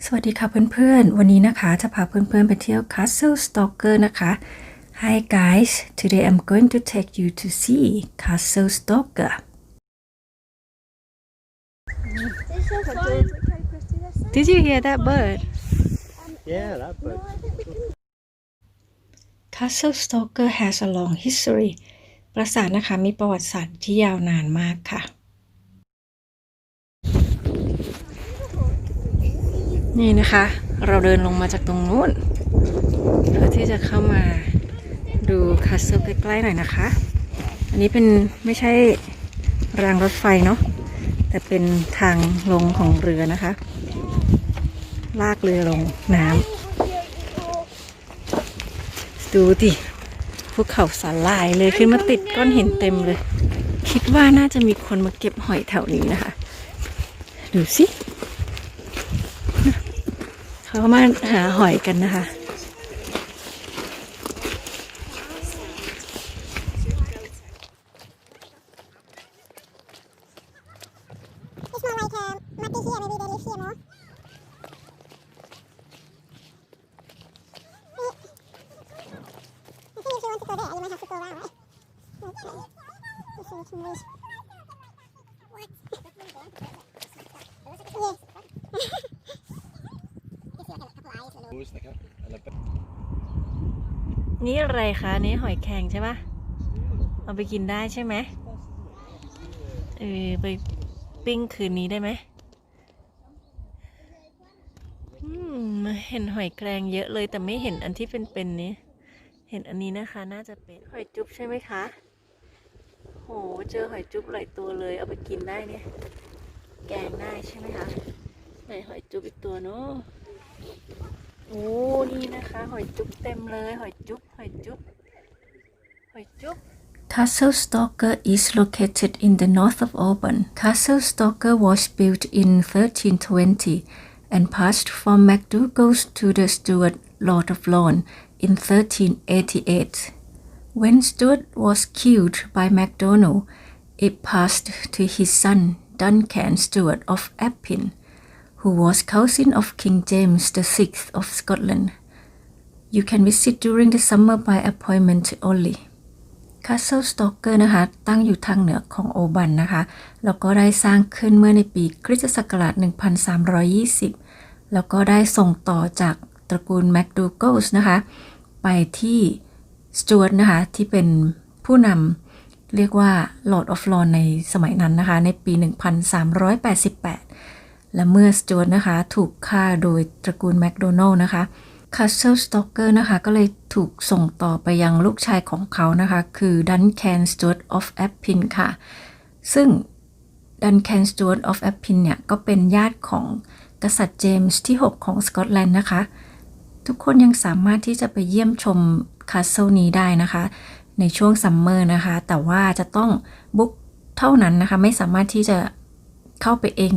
สวัสดีค่ะเพื่อนๆวันนี้นะคะจะพาเพื่อนๆไปเที่ยว Castle Stalker นะคะ Hi guys today I'm going to take you to see Castle Stalker Did you hear that bird Yeah, that bird. Castle Stalker has a long history ปราสาทนะคะมีประวัติศาสตร์ที่ยาวนานมากค่ะนี่นะคะเราเดินลงมาจากตรงนู้นเพื่อที่จะเข้ามาดูคาสเซิลใกล้ๆหน่อยนะคะอันนี้เป็นไม่ใช่รางรถไฟเนาะแต่เป็นทางลงของเรือนะคะลากเรือลงน้ำดูดิภูเขาสาหร่ายเลยขึ้นมาติดก้อนหินเต็มเลยคิดว่าน่าจะมีคนมาเก็บหอยแถวนี้นะคะดูสิเขามาหาหอยกันนะคะนี่อะไรคะนี่หอยแครงใช่ปะเอาไปกินได้ใช่ไหมไปปิ้งคืนนี้ได้ไหมเห็นหอยแครงเยอะเลยแต่ไม่เห็นอันที่เป็นนี้เห็นอันนี้นะคะน่าจะเป็นหอยจุ๊บใช่ไหมคะโหเจอหอยจุ๊บหลายตัวเลยเอาไปกินได้เนี่ยแกงได้ใช่ไหมคะไหนหอยจุ๊บอีกตัวเนาะโอ้นี่นะคะหอยจุ๊บเต็มเลยหอยจุ๊บหอยจุ๊บหอยจุ๊บ Castle Stalker is located in the north of Auburn. Castle Stalker was built in 1320 and passed from MacDougall to the Stuart Lord of Lorne in 1388. When Stuart was killed by MacDonald, it passed to his son Duncan Stuart of Appin, who was cousin of King James VI of Scotland. You can visit during the summer by appointment only. Castle Stalker นะคะตั้งอยู่ทางเหนือของโอบันนะคะแล้วก็ได้สร้างขึ้นเมื่อในปีคริสตศักราช 1320 แล้วก็ได้ส่งต่อจากตระกูล MacDougall นะคะไปที่ Stuart นะคะที่เป็นผู้นำเรียกว่า Lord of Lorne ในสมัยนั้นนะคะในปี 1388 และเมื่อ Stuart นะคะถูกฆ่าโดยตระกูล MacDonald นะคะCastle Stalker นะคะก็เลยถูกส่งต่อไปยังลูกชายของเขานะคะคือ Duncan Stuart of Appin ค่ะซึ่ง Duncan Stuart of Appin เนี่ยก็เป็นญาติของกษัตริย์เจมส์ที่ 6 ของสกอตแลนด์นะคะทุกคนยังสามารถที่จะไปเยี่ยมชม Castle นี้ได้นะคะในช่วงซัมเมอร์นะคะแต่ว่าจะต้องบุ๊กเท่านั้นนะคะไม่สามารถที่จะเข้าไปเอง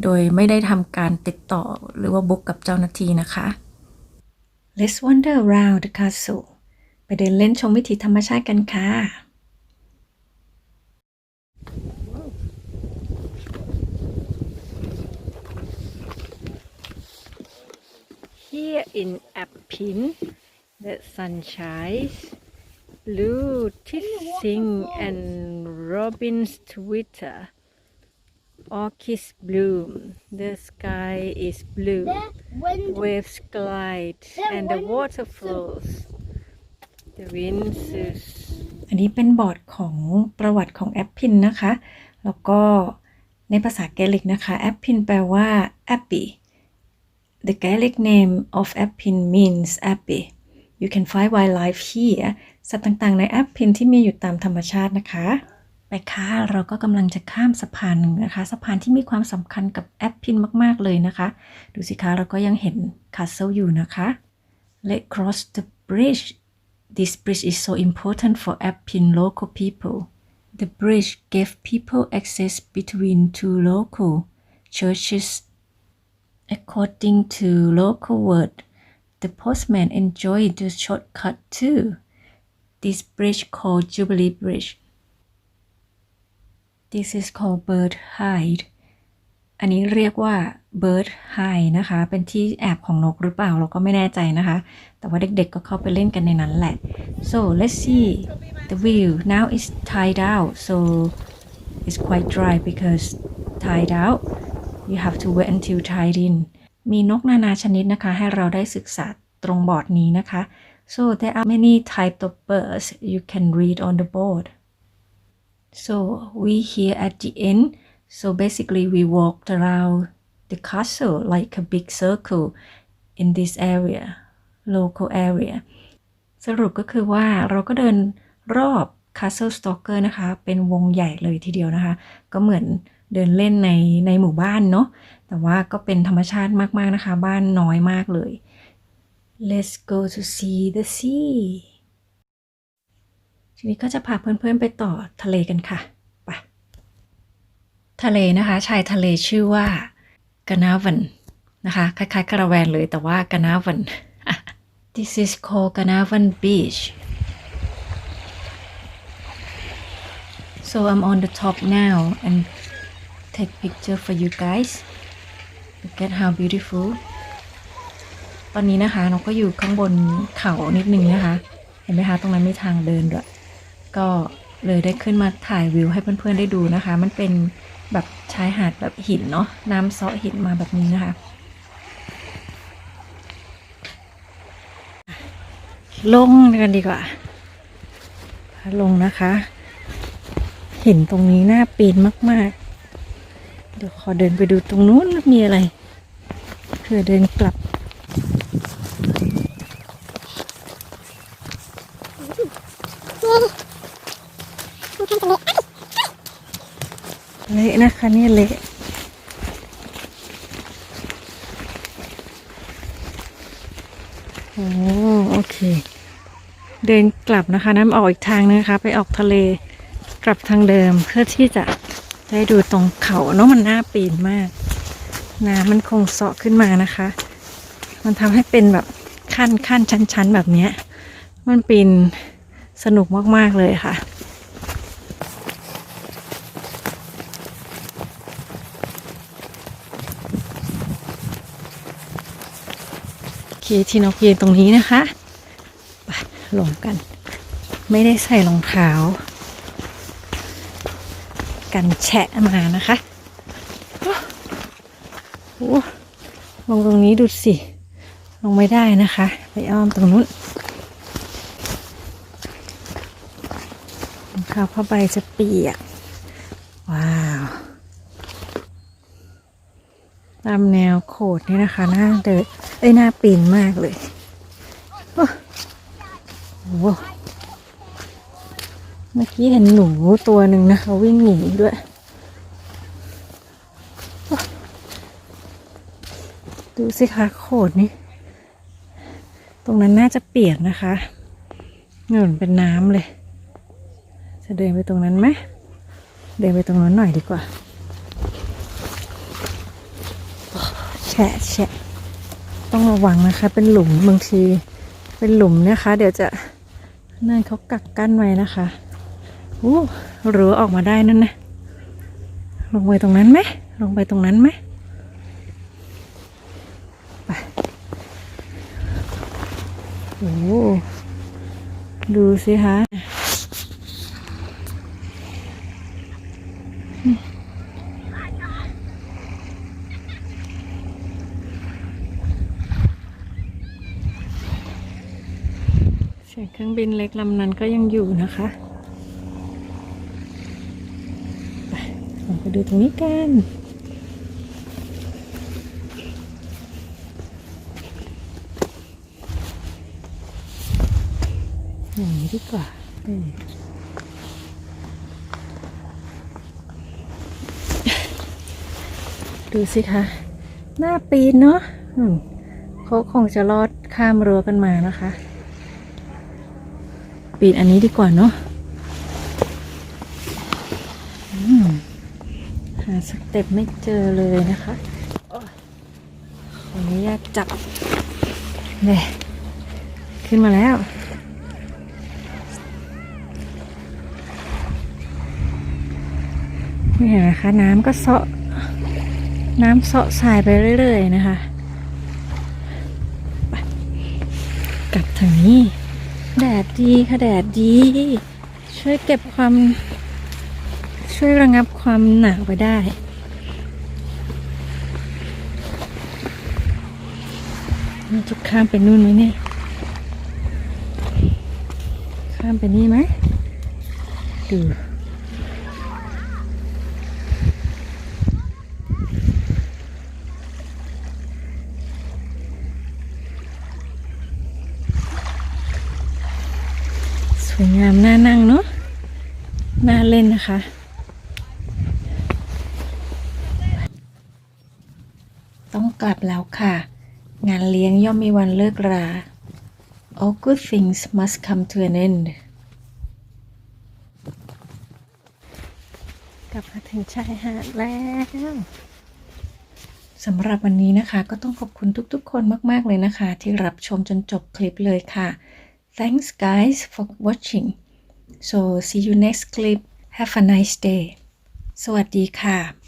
โดยไม่ได้ทำการติดต่อหรือว่าบุ๊กกับเจ้าหน้าที่นะคะ Let's wander around the castle ไปเดินเล่นชมวิถีธรรมชาติกันค่ะ Here in Appin the sun shines blue tissing and robins twitter orchids bloom the sky is blue waves glide and the water flows the wind soothes อันนี้เป็นบอร์ดของประวัติของแอปพินนะคะแล้วก็ในภาษาแกลิกนะคะแอปพินแปลว่า Abbey The Gaelic name of Appin means Abbey You can find wildlife here สัตว์ต่างๆในแอปพินที่มีอยู่ตามธรรมชาตินะคะไปค่ะเราก็กำลังจะข้ามสะพานหนึ่งนะคะสะพานที่มีความสำคัญกับแอปพินมากๆเลยนะคะดูสิคะเราก็ยังเห็นคาสเซิลอยู่นะคะ Let's cross the bridge This bridge is so important for Appin local people The bridge gave people access between two local churches According to local word the postman enjoyed the shortcut too This bridge called Jubilee Bridge This is called Bird Hide อันนี้เรียกว่า bird high นะคะ เป็นที่แอบของนกหรือเปล่าเราก็ไม่แน่ใจนะคะ แต่ว่าเด็กๆก็เข้าไปเล่นกันในนั้นแหละ so let's see the view now it's tied out so it's quite dry because tied out you have to wait until tied in มีนกนานาชนิดนะคะให้เราได้ศึกษาตรงบอร์ดนี้นะคะ so there are many types of birds you can read on the board so we here at the end so basically we walked around the castle like a big circle in this area local area สรุปก็คือว่าเราก็เดินรอบ Castle Stalker นะคะ เป็นวงใหญ่เลยทีเดียวนะคะ ก็เหมือนเดินเล่นในหมู่บ้านเนาะ แต่ว่าก็เป็นธรรมชาติมากๆนะคะ บ้านน้อยมากเลย Let's go to see the sea ทีนี้ก็จะพาเพื่อนๆไปต่อทะเลกันค่ะ ไป ทะเลนะคะ ชายทะเลชื่อว่ากานาวันนะคะ คล้ายๆกระแวนเลย แต่ว่ากานาวัน This is called Ganavan Beach so I'm on the top now and take picture for you guys look at how beautiful ตอนนี้นะคะเราก็อยู่ข้างบนเขานิดนึงนะคะเห็นไหมคะตรงนั้นมีทางเดินด้วยก็เลยได้ขึ้นมาถ่ายวิวให้เพื่อนๆได้ดูนะคะมันเป็นแบบชายหาดแบบหินเนาะน้ำเซาะหินมาแบบนี้นะคะลงกันดีกว่าลงนะคะเห็นตรงนี้น่าปีนมากๆเดี๋ยวขอเดินไปดูตรงนู้นมีอะไรเพื่อเดินกลับเละนะคะนี่เละโอเคเดินกลับนะคะน้ำออกอีกทางนะคะไปออกทะเลกลับทางเดิมเพื่อที่จะได้ดูตรงเขาเนาะมันน่าปีนมากน้ำมันคงเซาะขึ้นมานะคะมันทำให้เป็นแบบขั้นชั้นแบบนี้มันปีนสนุกมากๆเลยค่ะที่นกยืนตรงนี้นะคะไปลงกันไม่ได้ใส่รองเท้ากันแฉะมานะคะโอ้ลงตรงนี้ดูสิลงไม่ได้นะคะไปอ้อมตรงนู้นรองเท้าผ้าใบจะเปียกว้าวตามแนวโขดนี่นะคะน่าเดินน่าปีนมากเลยโอ้โหเมื่อกี้เห็นหนูตัวหนึ่งนะคะวิ่งหนีด้วยดูสิคะโขดนี่ตรงนั้นน่าจะเปียกนะคะเหมือนเป็นน้ำเลยจะเดินไปตรงนั้นไหมเดินไปตรงนั้นหน่อยดีกว่าแฉะต้องระวังนะคะเป็นหลุมบางทีเป็นหลุมนะคะเดี๋ยวจะนั่นเขากักกั้นไว้นะคะหรือออกมาได้นั่นนะลงไปตรงนั้นไหมลงไปตรงนั้นไหมไปดูสิคะเสียงเครื่องบินเล็กลำนั้นก็ยังอยู่นะคะลองไปดูตรงนี้กันอย่างนี้ดีกว่าดูสิคะหน้าปีนเนาะเขาคงจะลอดข้ามรั้วกันมานะคะปีนอันนี้ดีกว่าเนาะหาสเต็ปไม่เจอเลยนะคะขออนุญาตจับเลยขึ้นมาแล้วนี่เห็นไหมคะน้ำก็เซาะ น้ำเสาะสายไปเรื่อยๆนะคะไปกลับทางนี้ แดดดีค่ะแดดดี ช่วยเก็บความ ช่วยระงับความหนาวไปได้ นี่จะข้ามไปนู่นไหมเนี่ย ข้ามไปนี่ไหมดูสวยงามน่านั่งเนาะน่าเล่นนะคะ ต้องกลับแล้วค่ะ งานเลี้ยงย่อมมีวันเลิกรา All good things must come to an end กลับมาถึงชายหาดแล้วสำหรับวันนี้นะคะก็ต้องขอบคุณทุกๆคนมากๆเลยนะคะ ที่รับชมจนจบคลิปเลยค่ะ Thanks guys for watching so see you next clip have a nice day สวัสดีค่ะ